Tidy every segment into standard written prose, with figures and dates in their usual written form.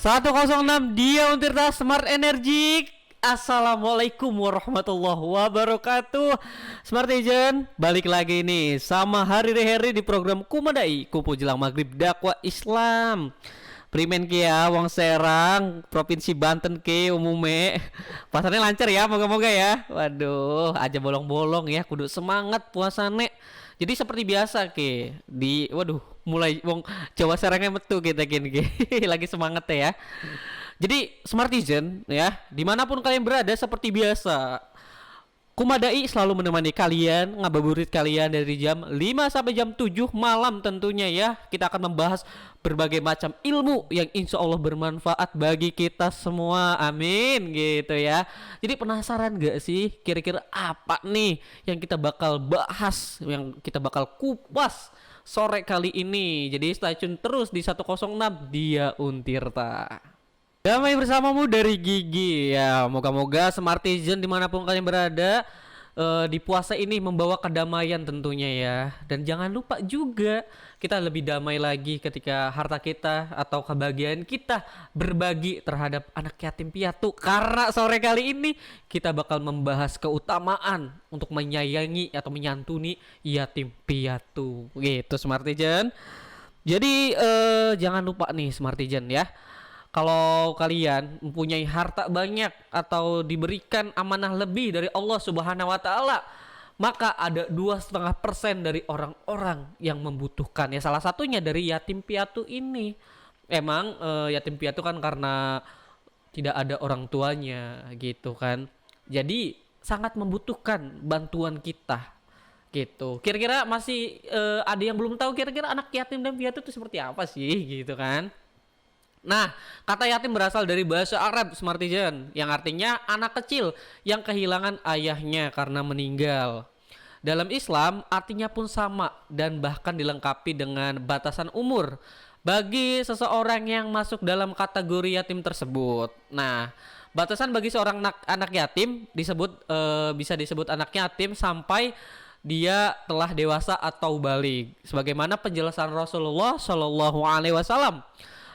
106 dia Untirta Smart Energy. Assalamualaikum warahmatullahi wabarakatuh. Smart Agent balik lagi nih sama Hari di program Kumadai Kumpul Jelang Maghrib Dakwah Islam. Primen kia Wong Serang Provinsi Banten ke umume. Pasarnya lancar ya, moga-moga ya. Waduh, aja bolong-bolong ya, kudu semangat puasane. Jadi seperti biasa ke di waduh mulai wong Jawa Serangnya metu kita gini lagi semangat ya. Jadi Smartizen ya, dimanapun kalian berada seperti biasa, Kumadai selalu menemani kalian, ngabuburit kalian dari jam 5 sampai jam 7 malam tentunya ya. Kita akan membahas berbagai macam ilmu yang insya Allah bermanfaat bagi kita semua, amin gitu ya. Jadi penasaran gak sih kira-kira apa nih yang kita bakal bahas, yang kita bakal kupas sore kali ini. Jadi stay tune terus di 106 Dia Untirta. Damai bersamamu dari Gigi ya. Moga-moga Smartizen dimanapun kalian berada di puasa ini membawa kedamaian tentunya ya. Dan jangan lupa juga kita lebih damai lagi ketika harta kita atau kebahagiaan kita berbagi terhadap anak yatim piatu. Karena sore kali ini kita bakal membahas keutamaan untuk menyayangi atau menyantuni yatim piatu gitu Smartizen. Jadi jangan lupa nih Smartizen ya, kalau kalian mempunyai harta banyak atau diberikan amanah lebih dari Allah Subhanahu wa Ta'ala, maka ada 2,5% dari orang-orang yang membutuhkan ya. Salah satunya dari yatim piatu ini. Emang yatim piatu kan karena tidak ada orang tuanya gitu kan. Jadi sangat membutuhkan bantuan kita gitu. Kira-kira masih ada yang belum tahu kira-kira anak yatim dan piatu itu seperti apa sih gitu kan. Nah, kata yatim berasal dari bahasa Arab Smartizen yang artinya anak kecil yang kehilangan ayahnya karena meninggal. Dalam Islam artinya pun sama dan bahkan dilengkapi dengan batasan umur bagi seseorang yang masuk dalam kategori yatim tersebut. Nah, batasan bagi seorang anak yatim disebut bisa disebut anak yatim sampai dia telah dewasa atau balik. Sebagaimana penjelasan Rasulullah Shallallahu Alaihi Wasallam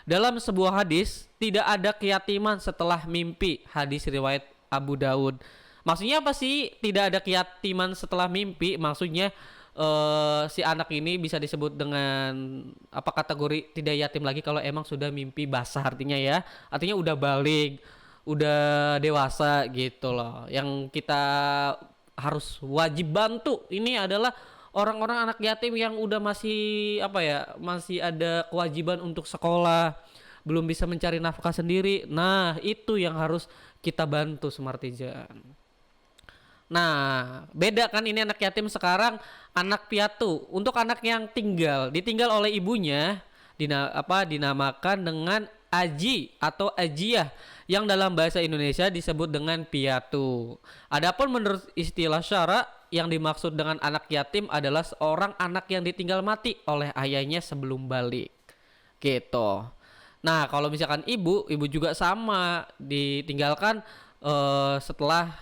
dalam sebuah hadis, tidak ada keyatiman setelah mimpi. Hadis riwayat Abu Daud. Maksudnya apa sih tidak ada keyatiman setelah mimpi? Maksudnya si anak ini bisa disebut dengan apa kategori tidak yatim lagi kalau emang sudah mimpi basah artinya ya. Artinya udah balik, udah dewasa gitu loh. Yang kita harus wajib bantu ini adalah orang-orang anak yatim yang udah masih apa ya, masih ada kewajiban untuk sekolah, belum bisa mencari nafkah sendiri. Nah, itu yang harus kita bantu Smartizen. Nah, beda kan ini anak yatim sekarang anak piatu. Untuk anak yang ditinggal oleh ibunya dinamakan dengan aji atau ajiyah yang dalam bahasa Indonesia disebut dengan piatu. Adapun menurut istilah syara yang dimaksud dengan anak yatim adalah seorang anak yang ditinggal mati oleh ayahnya sebelum balik. Gitu. Nah, kalau misalkan ibu juga sama ditinggalkan setelah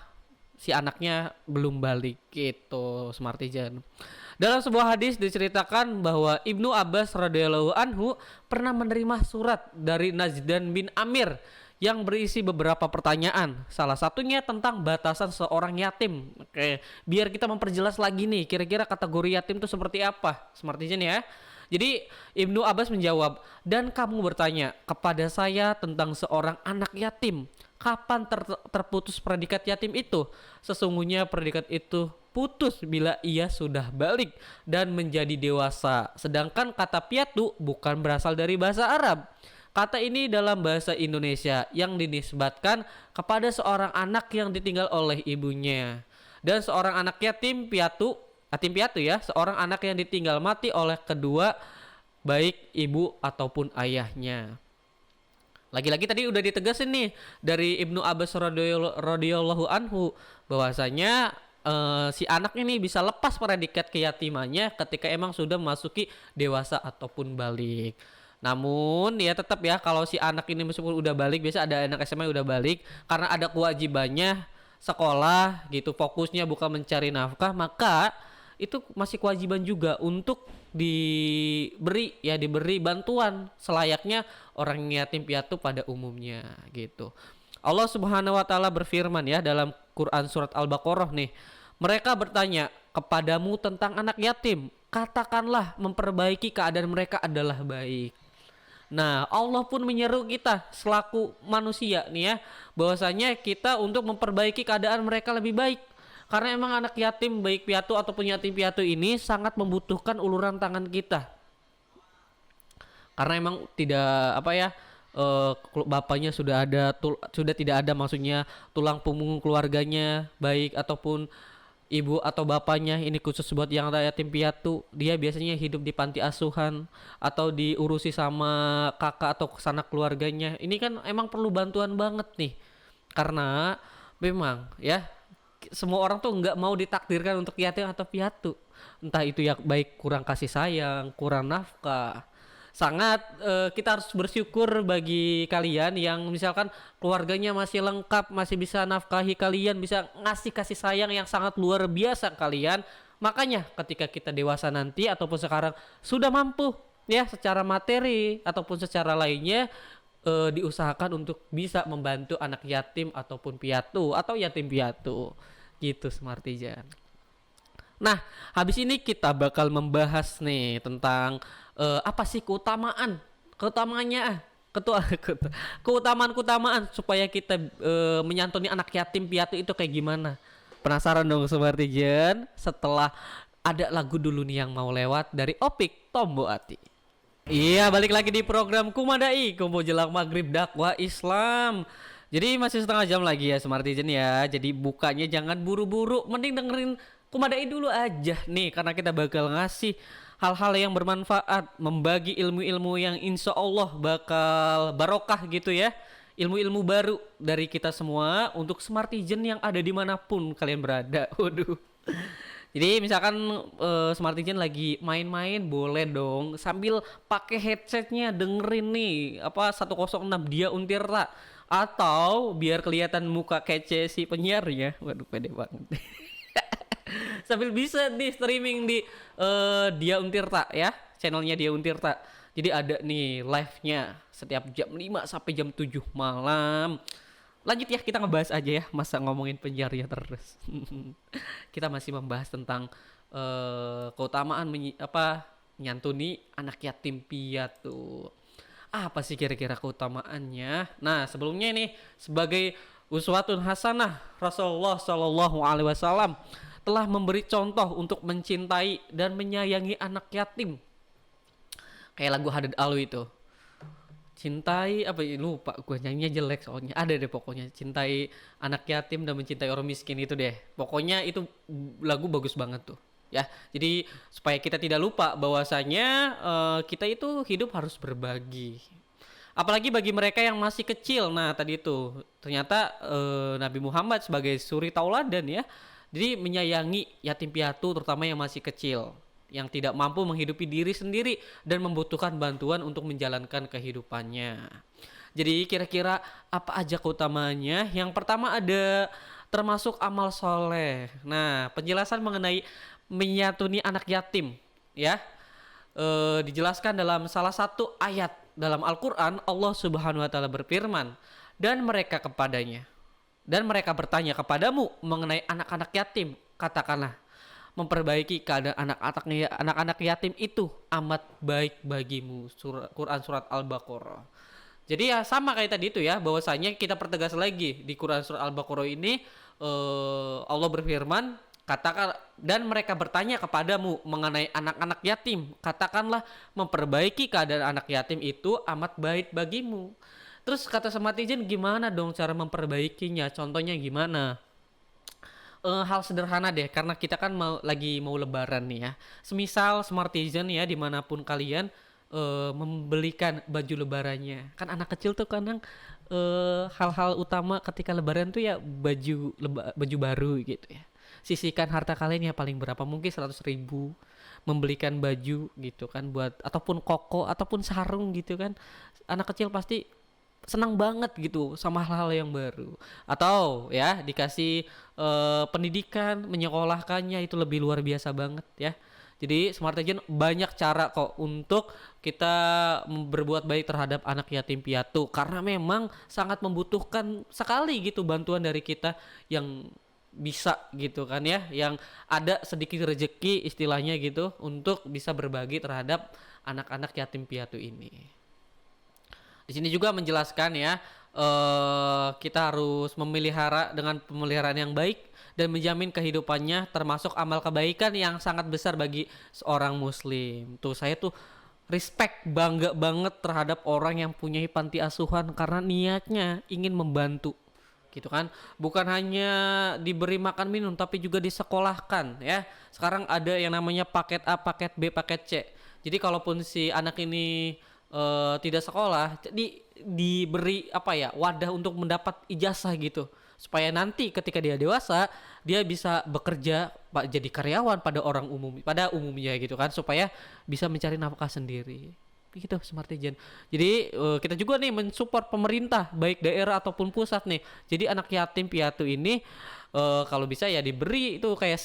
si anaknya belum balik gitu Smartizen. Dalam sebuah hadis diceritakan bahwa Ibnu Abbas radhiyallahu anhu pernah menerima surat dari Najdan bin Amir yang berisi beberapa pertanyaan. Salah satunya tentang batasan seorang yatim. Oke, biar kita memperjelas lagi nih kira-kira kategori yatim itu seperti apa Smartizen ya. Jadi Ibnu Abbas menjawab, dan kamu bertanya kepada saya tentang seorang anak yatim. Kapan terputus predikat yatim itu? Sesungguhnya predikat itu putus bila ia sudah balik dan menjadi dewasa. Sedangkan kata piatu bukan berasal dari bahasa Arab. Kata ini dalam bahasa Indonesia yang dinisbatkan kepada seorang anak yang ditinggal oleh ibunya. Dan seorang anak yatim piatu ya, seorang anak yang ditinggal mati oleh kedua baik ibu ataupun ayahnya. Lagi-lagi tadi udah ditegasin nih dari Ibnu Abbas radhiyallahu anhu bahwasanya si anak ini bisa lepas predikat keyatimannya ketika emang sudah memasuki dewasa ataupun balik. Namun ya tetap ya, kalau si anak ini meskipun udah balik, biasa ada anak SMA udah balik karena ada kewajibannya sekolah gitu, fokusnya bukan mencari nafkah, maka itu masih kewajiban juga untuk diberi bantuan selayaknya orang yatim piatu pada umumnya gitu. Allah Subhanahu wa taala berfirman ya dalam Quran surat Al-Baqarah nih. Mereka bertanya kepadamu tentang anak yatim, katakanlah memperbaiki keadaan mereka adalah baik. Nah, Allah pun menyeru kita selaku manusia nih ya, bahwasanya kita untuk memperbaiki keadaan mereka lebih baik. Karena emang anak yatim baik piatu ataupun yatim piatu ini sangat membutuhkan uluran tangan kita. Karena emang tidak bapaknya sudah tidak ada, maksudnya tulang punggung keluarganya baik ataupun ibu atau bapaknya ini khusus buat yang yatim piatu, dia biasanya hidup di panti asuhan atau diurusi sama kakak atau sanak keluarganya. Ini kan emang perlu bantuan banget nih, karena memang ya semua orang tuh nggak mau ditakdirkan untuk yatim atau piatu, entah itu ya baik kurang kasih sayang, kurang nafkah. Sangat kita harus bersyukur bagi kalian yang misalkan keluarganya masih lengkap, masih bisa nafkahi kalian, bisa ngasih kasih sayang yang sangat luar biasa kalian. Makanya ketika kita dewasa nanti ataupun sekarang sudah mampu ya secara materi ataupun secara lainnya, diusahakan untuk bisa membantu anak yatim ataupun piatu atau yatim piatu gitu Smartijan. Nah, habis ini kita bakal membahas nih tentang apa sih keutamaannya, keutamaan supaya kita menyantuni anak yatim piatu itu kayak gimana? Penasaran dong Smartijan? Setelah ada lagu dulu nih yang mau lewat dari Opik Tombo Ati. Iya, balik lagi di program Kumadai, Kumpo Jelang Maghrib Dakwah Islam. Jadi masih setengah jam lagi ya Smartijan ya. Jadi bukanya jangan buru-buru, mending dengerin Kumadai dulu aja nih, karena kita bakal ngasih hal-hal yang bermanfaat, membagi ilmu-ilmu yang insya Allah bakal barokah gitu ya, ilmu-ilmu baru dari kita semua untuk Smartijan yang ada dimanapun kalian berada. Waduh. Jadi misalkan Smartijan lagi main-main, boleh dong sambil pakai headsetnya dengerin nih 106 Dia Untirta, atau biar kelihatan muka kece si penyiarnya. Waduh, pede banget. Sambil bisa di streaming di Dia Untirta ya, channelnya Dia Untirta. Jadi ada nih live-nya setiap jam 5 sampai jam 7 malam. Lanjut ya, kita ngebahas aja ya, masa ngomongin penyiarnya terus. Kita masih membahas tentang keutamaan nyantuni anak yatim piatu. Apa sih kira-kira keutamaannya? Nah, sebelumnya ini sebagai uswatun hasanah, Rasulullah Shallallahu Alaihi Wasallam telah memberi contoh untuk mencintai dan menyayangi anak yatim. Kayak lagu Hadad Alwi itu. Cintai lupa gue, nyanyinya jelek soalnya. Ada deh pokoknya, cintai anak yatim dan mencintai orang miskin itu deh. Pokoknya itu lagu bagus banget tuh. Ya, jadi supaya kita tidak lupa bahwasanya kita itu hidup harus berbagi. Apalagi bagi mereka yang masih kecil. Nah, tadi itu ternyata Nabi Muhammad sebagai suri tauladan ya. Jadi menyayangi yatim piatu terutama yang masih kecil, yang tidak mampu menghidupi diri sendiri dan membutuhkan bantuan untuk menjalankan kehidupannya. Jadi kira-kira apa aja keutamanya? Yang pertama ada termasuk amal soleh. Nah, penjelasan mengenai menyantuni anak yatim ya, dijelaskan dalam salah satu ayat dalam Al-Quran. Allah Subhanahu Wa Taala berfirman, dan mereka bertanya kepadamu mengenai anak-anak yatim, katakanlah memperbaiki keadaan anak-anak yatim itu amat baik bagimu. Quran surat Al-Baqarah. Jadi ya sama kayak tadi itu ya, bahwasanya kita pertegas lagi di Quran surat Al-Baqarah ini, Allah berfirman, katakan, dan mereka bertanya kepadamu mengenai anak-anak yatim, katakanlah memperbaiki keadaan anak yatim itu amat baik bagimu. Terus kata Smartijan, gimana dong cara memperbaikinya? Contohnya gimana? Hal sederhana deh, karena kita kan lagi mau lebaran nih ya. Semisal Smartijan ya, dimanapun kalian membelikan baju lebarannya. Kan anak kecil tuh kadang hal-hal utama ketika lebaran tuh ya baju baru gitu ya. Sisihkan harta kalian ya paling berapa, mungkin 100.000 membelikan baju gitu kan, buat ataupun koko ataupun sarung gitu kan. Anak kecil pasti senang banget gitu sama hal-hal yang baru, atau ya dikasih pendidikan, menyekolahkannya itu lebih luar biasa banget ya. Jadi Smart Agent banyak cara kok untuk kita berbuat baik terhadap anak yatim piatu, karena memang sangat membutuhkan sekali gitu bantuan dari kita yang bisa gitu kan ya, yang ada sedikit rezeki istilahnya gitu untuk bisa berbagi terhadap anak-anak yatim piatu ini. Di sini juga menjelaskan ya, kita harus memelihara dengan pemeliharaan yang baik dan menjamin kehidupannya, termasuk amal kebaikan yang sangat besar bagi seorang muslim. Tuh saya tuh respect, bangga banget terhadap orang yang punya panti asuhan karena niatnya ingin membantu gitu kan, bukan hanya diberi makan minum tapi juga disekolahkan ya. Sekarang ada yang namanya paket A, paket B, paket C. Jadi kalaupun si anak ini tidak sekolah, jadi diberi apa ya, wadah untuk mendapat ijazah gitu, supaya nanti ketika dia dewasa dia bisa bekerja, pak, jadi karyawan pada umumnya gitu kan, supaya bisa mencari nafkah sendiri gitu Smart Agent. Jadi kita juga nih mensupport pemerintah baik daerah ataupun pusat nih. Jadi anak yatim piatu ini kalau bisa ya diberi itu kayak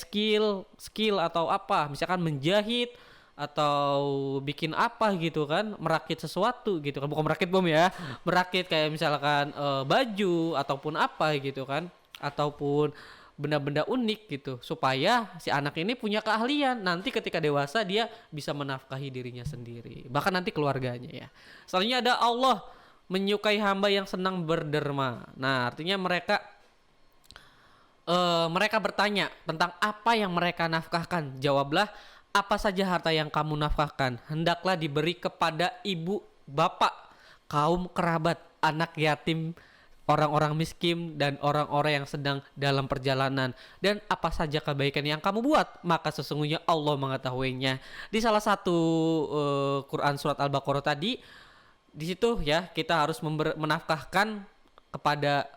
skill atau apa, misalkan menjahit atau bikin apa gitu kan, merakit sesuatu gitu kan, bukan merakit bom ya, merakit kayak misalkan baju ataupun apa gitu kan, ataupun benda-benda unik gitu, supaya si anak ini punya keahlian nanti ketika dewasa dia bisa menafkahi dirinya sendiri, bahkan nanti keluarganya ya. Selanjutnya ada Allah menyukai hamba yang senang berderma. Nah artinya mereka bertanya tentang apa yang mereka nafkahkan. Jawablah, apa saja harta yang kamu nafkahkan hendaklah diberi kepada ibu, bapak, kaum kerabat, anak yatim, orang-orang miskin, dan orang-orang yang sedang dalam perjalanan. Dan apa saja kebaikan yang kamu buat, maka sesungguhnya Allah mengetahuinya. Di salah satu Quran surat Al-Baqarah tadi, di situ ya kita harus menafkahkan kepada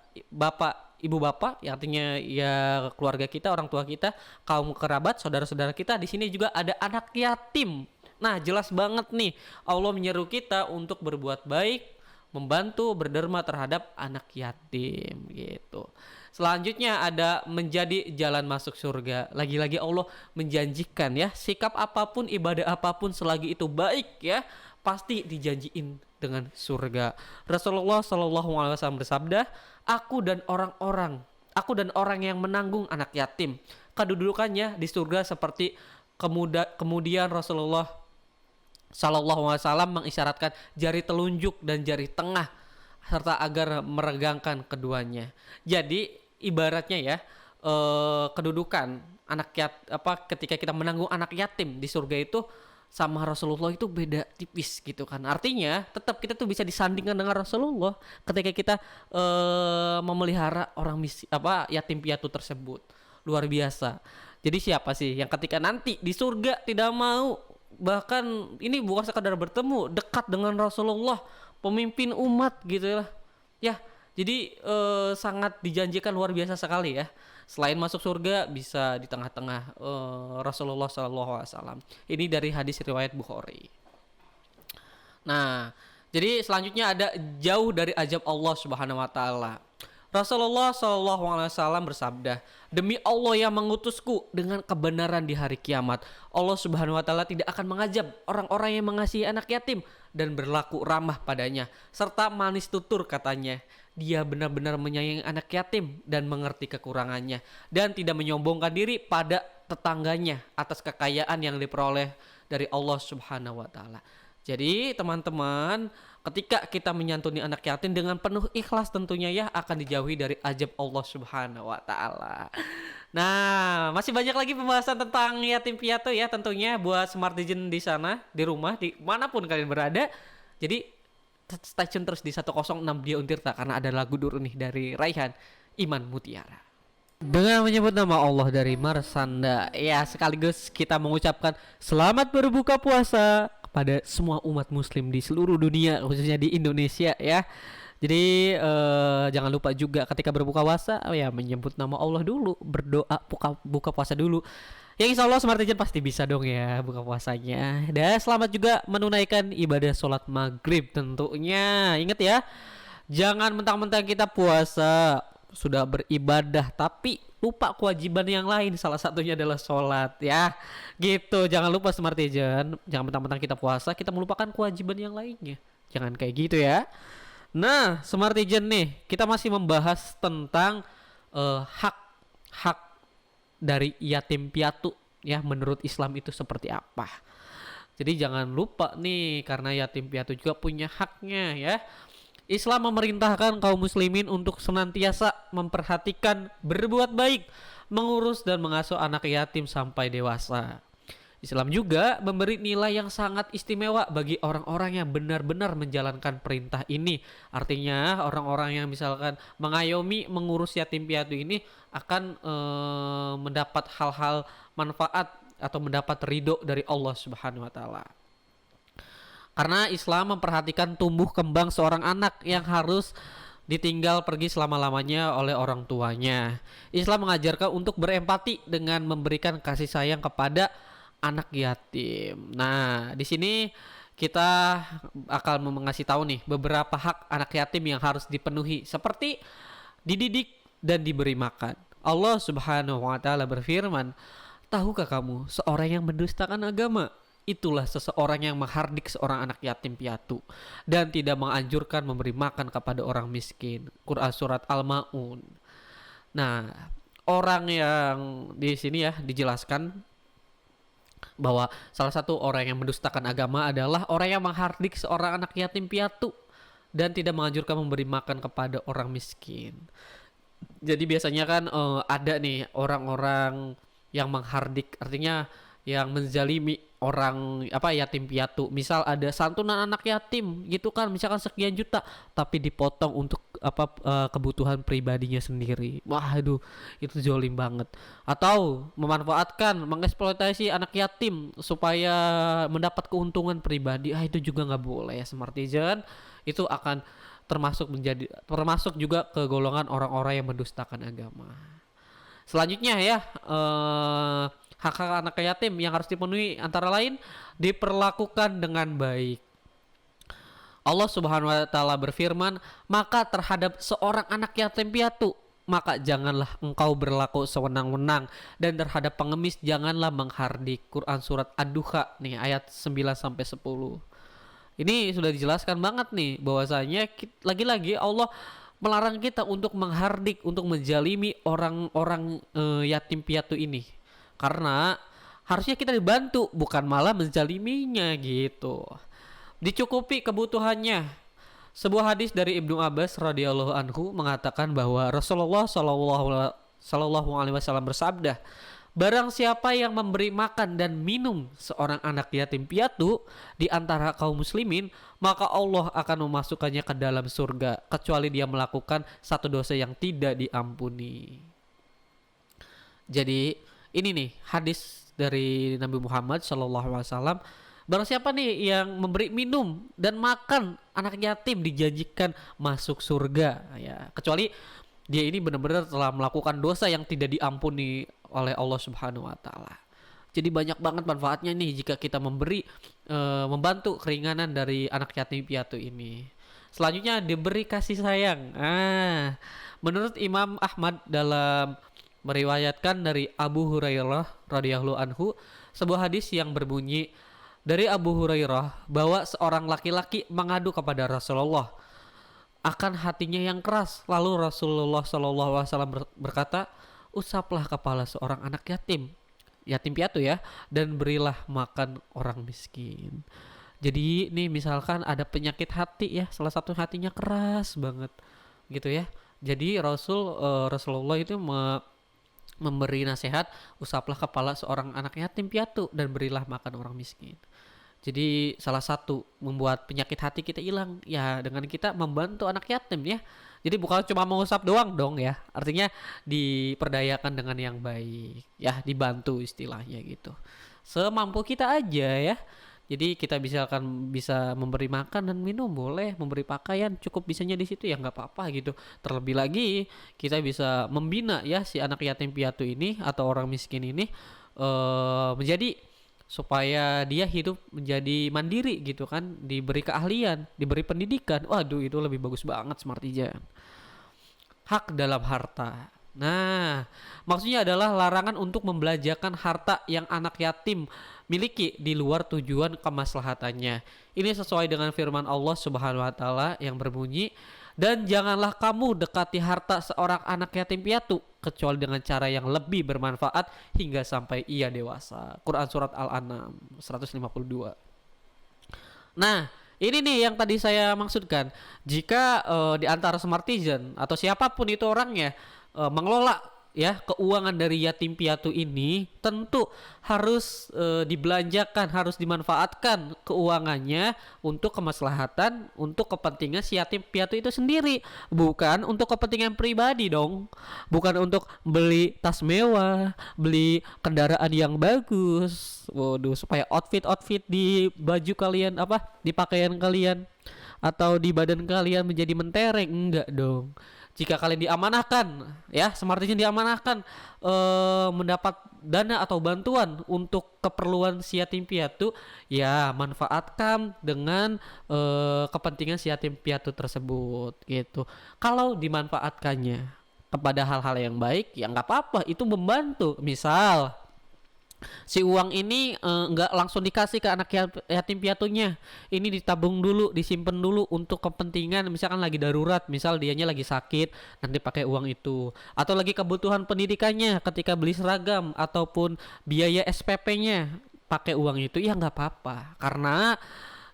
ibu bapak, yang artinya ya keluarga kita, orang tua kita, kaum kerabat, saudara-saudara kita. Di sini juga ada anak yatim. Nah jelas banget nih Allah menyeru kita untuk berbuat baik, membantu, berderma terhadap anak yatim gitu. Selanjutnya ada menjadi jalan masuk surga. Lagi-lagi Allah menjanjikan ya, sikap apapun, ibadah apapun selagi itu baik ya, pasti dijanjiin dengan surga. Rasulullah SAW bersabda, aku dan orang yang menanggung anak yatim, kedudukannya di surga seperti kemudian Rasulullah Sallallahu Alaihi Wasallam mengisyaratkan jari telunjuk dan jari tengah serta agar meregangkan keduanya. Jadi ibaratnya ya, kedudukan ketika kita menanggung anak yatim di surga itu sama Rasulullah itu beda tipis gitu kan. Artinya tetap kita tuh bisa disandingkan dengan Rasulullah ketika kita memelihara yatim piatu tersebut. Luar biasa. Jadi siapa sih yang ketika nanti di surga tidak mau, bahkan ini bukan sekadar bertemu, dekat dengan Rasulullah, pemimpin umat gitu ya. Jadi sangat dijanjikan luar biasa sekali ya. Selain masuk surga, bisa di tengah-tengah Rasulullah SAW. Ini dari hadis riwayat Bukhari. Nah, jadi selanjutnya ada jauh dari azab Allah Subhanahu Wa Taala. Rasulullah SAW bersabda, demi Allah yang mengutusku dengan kebenaran di hari kiamat, Allah Subhanahu Wa Taala tidak akan mengazab orang-orang yang mengasihi anak yatim dan berlaku ramah padanya, serta manis tutur katanya. Dia benar-benar menyayangi anak yatim dan mengerti kekurangannya, dan tidak menyombongkan diri pada tetangganya atas kekayaan yang diperoleh dari Allah Subhanahu Wa Taala. Jadi teman-teman, ketika kita menyantuni anak yatim dengan penuh ikhlas tentunya ya, akan dijauhi dari azab Allah Subhanahu Wa Taala. Nah, masih banyak lagi pembahasan tentang yatim piatu ya tentunya buat Smartizen di sana, di rumah, di manapun kalian berada. Jadi stay tune terus di 106 Dia Untirta, karena ada lagu dulu nih dari Raihan Iman Mutiara. Dengan menyebut nama Allah dari Marsanda, ya sekaligus kita mengucapkan selamat berbuka puasa pada semua umat muslim di seluruh dunia, khususnya di Indonesia ya. Jadi jangan lupa juga ketika berbuka puasa ya menyebut nama Allah dulu, berdoa, buka puasa dulu. Ya insya Allah Smartizen pasti bisa dong ya buka puasanya. Dan selamat juga menunaikan ibadah sholat maghrib tentunya. Ingat ya, Jangan mentang-mentang kita puasa sudah beribadah tapi lupa kewajiban yang lain, salah satunya adalah sholat ya. Gitu, jangan lupa Smartizen. Jangan mentang-mentang kita puasa kita melupakan kewajiban yang lainnya. Jangan kayak gitu ya. Nah, Smartizen nih, kita masih membahas tentang hak-hak dari yatim piatu ya, menurut Islam itu seperti apa. Jadi jangan lupa nih, karena yatim piatu juga punya haknya ya. Islam memerintahkan kaum muslimin untuk senantiasa memperhatikan, berbuat baik, mengurus dan mengasuh anak yatim sampai dewasa. Islam juga memberi nilai yang sangat istimewa bagi orang-orang yang benar-benar menjalankan perintah ini. Artinya orang-orang yang misalkan mengayomi, mengurus yatim piatu ini akan mendapat hal-hal manfaat atau mendapat ridho dari Allah Subhanahu wa taala. Karena Islam memperhatikan tumbuh kembang seorang anak yang harus ditinggal pergi selama-lamanya oleh orang tuanya. Islam mengajarkan untuk berempati dengan memberikan kasih sayang kepada anak yatim. Nah, di sini kita akan mengasih tahu nih beberapa hak anak yatim yang harus dipenuhi, seperti dididik dan diberi makan. Allah Subhanahu wa taala berfirman, "Tahukah kamu seorang yang mendustakan agama? Itulah seseorang yang menghardik seorang anak yatim piatu dan tidak menganjurkan memberi makan kepada orang miskin." Quran surat Al-Maun. Nah, orang yang di sini ya dijelaskan bahwa salah satu orang yang mendustakan agama adalah orang yang menghardik seorang anak yatim piatu dan tidak menganjurkan memberi makan kepada orang miskin. Jadi biasanya kan ada nih orang-orang yang menghardik, artinya yang menzalimi orang yatim piatu. Misal ada santunan anak yatim gitu kan, misalkan sekian juta tapi dipotong untuk kebutuhan pribadinya sendiri. Wah, aduh, itu zolim banget. Atau memanfaatkan, mengeksploitasi anak yatim supaya mendapat keuntungan pribadi. Itu juga nggak boleh ya, Smartizen. Itu akan termasuk juga ke golongan orang-orang yang mendustakan agama. Selanjutnya ya, hak-hak anak yatim yang harus dipenuhi antara lain diperlakukan dengan baik. Allah Subhanahu wa taala berfirman, "Maka terhadap seorang anak yatim piatu, maka janganlah engkau berlaku sewenang-wenang, dan terhadap pengemis janganlah menghardik." Quran surat Ad-Duha nih ayat 9 sampai 10. Ini sudah dijelaskan banget nih bahwasanya lagi-lagi Allah melarang kita untuk menghardik, untuk menjalimi orang-orang yatim piatu ini. Karena harusnya kita dibantu, bukan malah menzaliminya gitu. Dicukupi kebutuhannya. Sebuah hadis dari Ibnu Abbas radhiyallahu anhu mengatakan bahwa Rasulullah sallallahu alaihi wasallam bersabda, "Barang siapa yang memberi makan dan minum seorang anak yatim piatu di antara kaum muslimin, maka Allah akan memasukkannya ke dalam surga kecuali dia melakukan satu dosa yang tidak diampuni." Jadi ini nih hadis dari Nabi Muhammad SAW. Barang siapa nih yang memberi minum dan makan anak yatim dijanjikan masuk surga ya, kecuali dia ini benar-benar telah melakukan dosa yang tidak diampuni oleh Allah Subhanahu wa taala. Jadi banyak banget manfaatnya nih jika kita membantu keringanan dari anak yatim piatu ini. Selanjutnya diberi kasih sayang. Menurut Imam Ahmad dalam meriwayatkan dari Abu Hurairah radhiyallahu anhu, sebuah hadis yang berbunyi dari Abu Hurairah bahwa seorang laki-laki mengadu kepada Rasulullah akan hatinya yang keras. Lalu Rasulullah SAW berkata, "Usaplah kepala seorang anak yatim piatu ya, dan berilah makan orang miskin." Jadi nih misalkan ada penyakit hati ya, salah satu hatinya keras banget gitu ya. Jadi Rasulullah itu memberi nasihat, usaplah kepala seorang anak yatim piatu dan berilah makan orang miskin. Jadi salah satu membuat penyakit hati kita hilang ya dengan kita membantu anak yatim ya. Jadi bukan cuma mengusap doang dong ya. Artinya diperdayakan dengan yang baik ya, dibantu istilahnya gitu. Semampu kita aja ya. Jadi kita bisa memberi makan dan minum, boleh memberi pakaian, cukup bisanya di situ ya nggak apa-apa gitu. Terlebih lagi kita bisa membina ya si anak yatim piatu ini atau orang miskin ini menjadi supaya dia hidup menjadi mandiri gitu kan, diberi keahlian, diberi pendidikan. Waduh, itu lebih bagus banget Smartijan. Hak dalam harta. Nah, maksudnya adalah larangan untuk membelanjakan harta yang anak yatim miliki di luar tujuan kemaslahatannya. Ini sesuai dengan firman Allah Subhanahu wa taala yang berbunyi, "Dan janganlah kamu dekati harta seorang anak yatim piatu kecuali dengan cara yang lebih bermanfaat hingga sampai ia dewasa." Quran surat Al-An'am 152. Nah, ini nih yang tadi saya maksudkan. Jika di antara Smartizen atau siapapun itu orangnya mengelola ya keuangan dari yatim piatu ini, tentu harus dibelanjakan, harus dimanfaatkan keuangannya untuk kemaslahatan, untuk kepentingan si yatim piatu itu sendiri, bukan untuk kepentingan pribadi dong, bukan untuk beli tas mewah, beli kendaraan yang bagus, waduh, supaya outfit di baju kalian, apa, di pakaian kalian atau di badan kalian menjadi mentereng, enggak dong. Jika kalian diamanahkan, ya, Smartizen diamanahkan mendapat dana atau bantuan untuk keperluan si yatim piatu, ya manfaatkan dengan kepentingan si yatim piatu tersebut gitu. Kalau dimanfaatkannya kepada hal-hal yang baik, ya nggak apa-apa, itu membantu. Misal si uang ini nggak langsung dikasih ke anak yatim piatunya, ini ditabung dulu, disimpan dulu untuk kepentingan misalkan lagi darurat, misal dianya lagi sakit, nanti pakai uang itu, atau lagi kebutuhan pendidikannya ketika beli seragam ataupun biaya SPP-nya pakai uang itu, ya nggak apa-apa, karena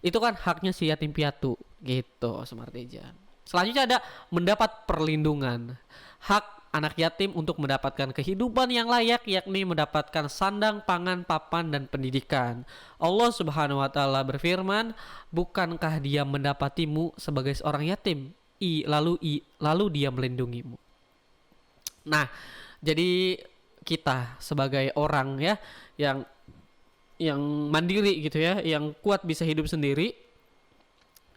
itu kan haknya si yatim piatu gitu. Smartijan selanjutnya ada mendapat perlindungan. Hak anak yatim untuk mendapatkan kehidupan yang layak, yakni mendapatkan sandang, pangan, papan, dan pendidikan. Allah Subhanahu wa taala berfirman, "Bukankah Dia mendapatimu sebagai seorang yatim, lalu Dia melindungimu." Nah, jadi kita sebagai orang ya yang mandiri gitu ya, yang kuat bisa hidup sendiri,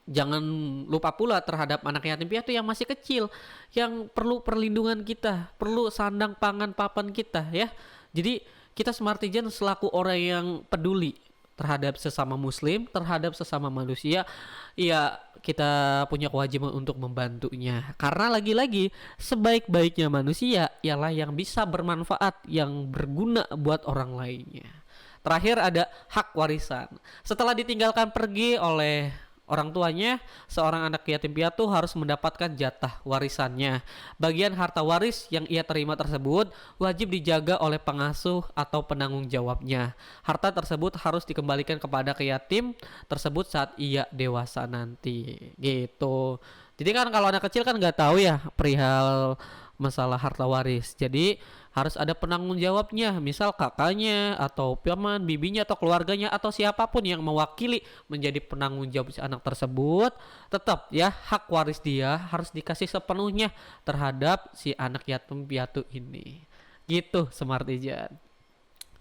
jangan lupa pula terhadap anak yatim piatu yang masih kecil, yang perlu perlindungan kita, perlu sandang pangan papan kita ya. Jadi kita Smartizen selaku orang yang peduli terhadap sesama muslim, terhadap sesama manusia, ya kita punya kewajiban untuk membantunya. Karena lagi-lagi sebaik-baiknya manusia ialah yang bisa bermanfaat, yang berguna buat orang lainnya. Terakhir ada hak warisan. Setelah ditinggalkan pergi oleh orang tuanya, seorang anak yatim piatu harus mendapatkan jatah warisannya. Bagian harta waris yang ia terima tersebut wajib dijaga oleh pengasuh atau penanggung jawabnya. Harta tersebut harus dikembalikan kepada yatim tersebut saat ia dewasa nanti. Gitu. Jadi kan kalau anak kecil kan nggak tahu ya perihal masalah harta waris. Jadi harus ada penanggung jawabnya, misal kakaknya atau paman, bibinya atau keluarganya atau siapapun yang mewakili menjadi penanggung jawab si anak tersebut. Tetap ya hak waris dia harus dikasih sepenuhnya terhadap si anak yatim piatu ini. Gitu Smartizen.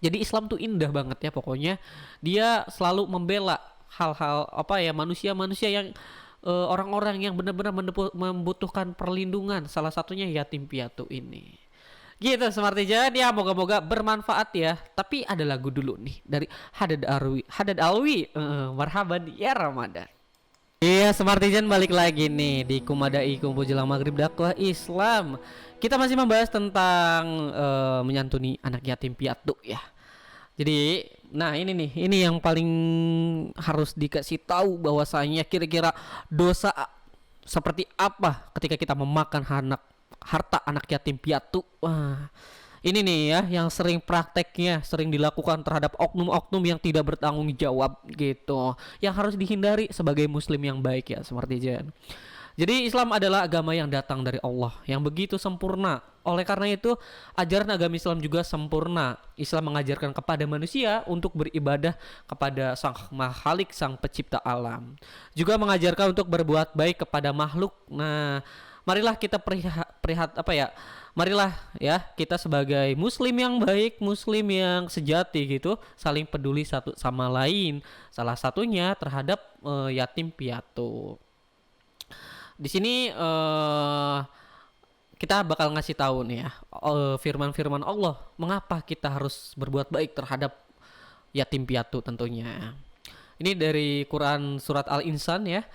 Jadi Islam tuh indah banget ya, pokoknya dia selalu membela hal-hal apa ya, manusia-manusia yang orang-orang yang benar-benar membutuhkan perlindungan, salah satunya yatim piatu ini. Gitu Smartizen ya, moga-moga bermanfaat ya. Tapi ada lagu dulu nih dari Haddad Alwi, Marhaban ya Ramadan. Iya Smartizen, balik lagi nih di Kumadai Kumpul Jelang Maghrib Dakwah Islam. Kita masih membahas tentang menyantuni anak yatim piatu ya. Jadi, nah ini nih, ini yang paling harus dikasih tahu bahwasanya kira-kira dosa seperti apa ketika kita memakan harta anak yatim piatu. Wah, ini nih ya yang sering prakteknya, sering dilakukan terhadap oknum-oknum yang tidak bertanggung jawab gitu, yang harus dihindari sebagai muslim yang baik ya Smartizen. Jadi Islam adalah agama yang datang dari Allah, yang begitu sempurna. Oleh karena itu, ajaran agama Islam juga sempurna. Islam mengajarkan kepada manusia untuk beribadah kepada Sang Khalik, Sang Pencipta alam. Juga mengajarkan untuk berbuat baik kepada makhluk. Nah, marilah kita marilah ya kita sebagai muslim yang baik, muslim yang sejati gitu, saling peduli satu sama lain. Salah satunya terhadap yatim piatu. Di sini kita bakal ngasih tahu nih ya firman-firman Allah mengapa kita harus berbuat baik terhadap yatim piatu tentunya. Ini dari Quran surat Al-Insan ya,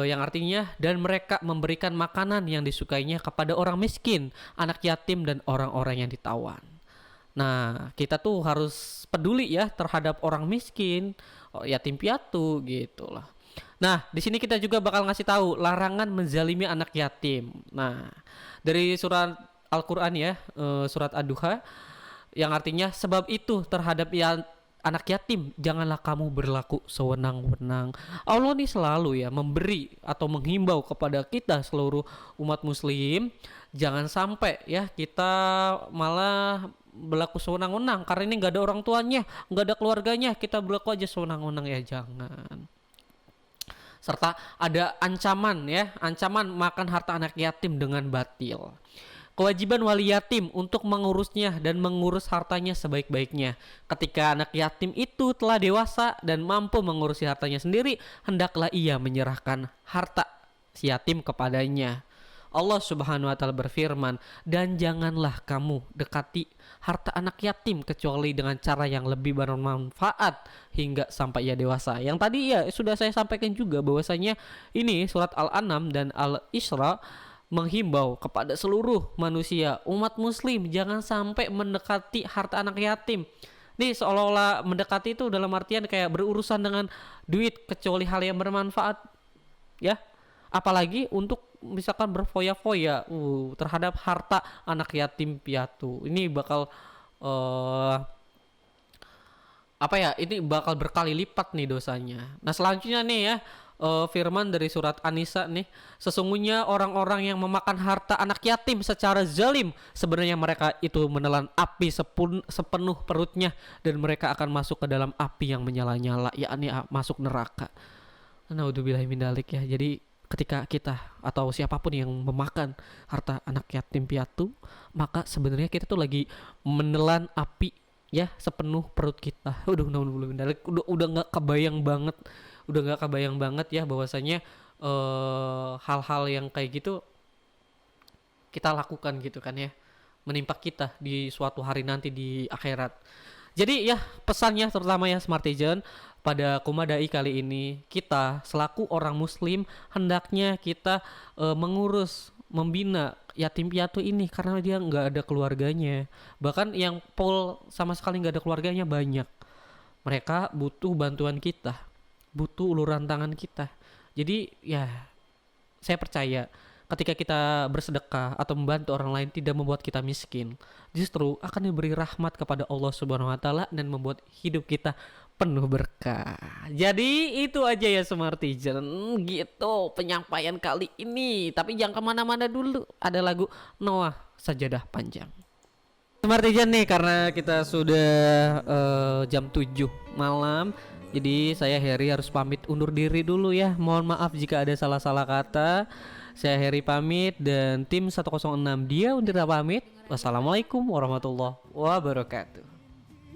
yang artinya dan mereka memberikan makanan yang disukainya kepada orang miskin, anak yatim dan orang-orang yang ditawan. Nah, kita tuh harus peduli ya terhadap orang miskin, yatim piatu gitu lah. Nah, di sini kita juga bakal ngasih tahu larangan menzalimi anak yatim. Nah, dari surat Al-Qur'an ya, surat Ad-Duha yang artinya sebab itu terhadap anak yatim janganlah kamu berlaku sewenang-wenang. Allah nih selalu ya memberi atau menghimbau kepada kita seluruh umat muslim, jangan sampai ya kita malah berlaku sewenang-wenang karena ini nggak ada orang tuanya, nggak ada keluarganya, kita berlaku aja sewenang-wenang, ya jangan. Serta ada ancaman ya, ancaman makan harta anak yatim dengan batil. Kewajiban wali yatim untuk mengurusnya dan mengurus hartanya sebaik-baiknya. Ketika anak yatim itu telah dewasa dan mampu mengurusi hartanya sendiri, hendaklah ia menyerahkan harta si yatim kepadanya. Allah Subhanahu wa taala berfirman, "Dan janganlah kamu dekati harta anak yatim kecuali dengan cara yang lebih bermanfaat hingga sampai ia dewasa." Yang tadi ya sudah saya sampaikan juga bahwasanya ini surat Al-An'am dan Al-Isra menghimbau kepada seluruh manusia, umat muslim, jangan sampai mendekati harta anak yatim. Nih seolah-olah mendekati itu dalam artian kayak berurusan dengan duit kecuali hal yang bermanfaat ya. Apalagi untuk misalkan berfoya-foya terhadap harta anak yatim piatu. Ini bakal ini bakal berkali lipat nih dosanya. Nah, selanjutnya nih ya, firman dari surat An-Nisa nih, sesungguhnya orang-orang yang memakan harta anak yatim secara zalim sebenarnya mereka itu menelan api sepenuh perutnya dan mereka akan masuk ke dalam api yang menyala-nyala, yakni masuk neraka. Naudzubillahi min dzalik ya. Jadi ketika kita atau siapapun yang memakan harta anak yatim piatu, maka sebenarnya kita tuh lagi menelan api ya sepenuh perut kita. Udah nggak kebayang banget ya bahwasanya hal-hal yang kayak gitu kita lakukan gitu kan ya, menimpa kita di suatu hari nanti di akhirat. Jadi ya pesannya terutama ya Smartizen, pada Kumadai kali ini kita selaku orang muslim hendaknya kita mengurus, membina yatim piatu ini karena dia nggak ada keluarganya. Bahkan yang sama sekali nggak ada keluarganya banyak. Mereka butuh bantuan kita, butuh uluran tangan kita. Jadi ya saya percaya ketika kita bersedekah atau membantu orang lain tidak membuat kita miskin, justru akan diberi rahmat kepada Allah Subhanahu wa taala dan membuat hidup kita penuh berkah. Jadi itu aja ya Smartizen, gitu penyampaian kali ini. Tapi jangan kemana-mana dulu, ada lagu Noah Sajadah Panjang. Smartizen nih, karena kita sudah jam 7 malam, jadi saya Heri harus pamit undur diri dulu ya. Mohon maaf jika ada salah-salah kata. Saya Heri pamit dan tim 106 dia undur pamit. Wassalamualaikum warahmatullahi wabarakatuh.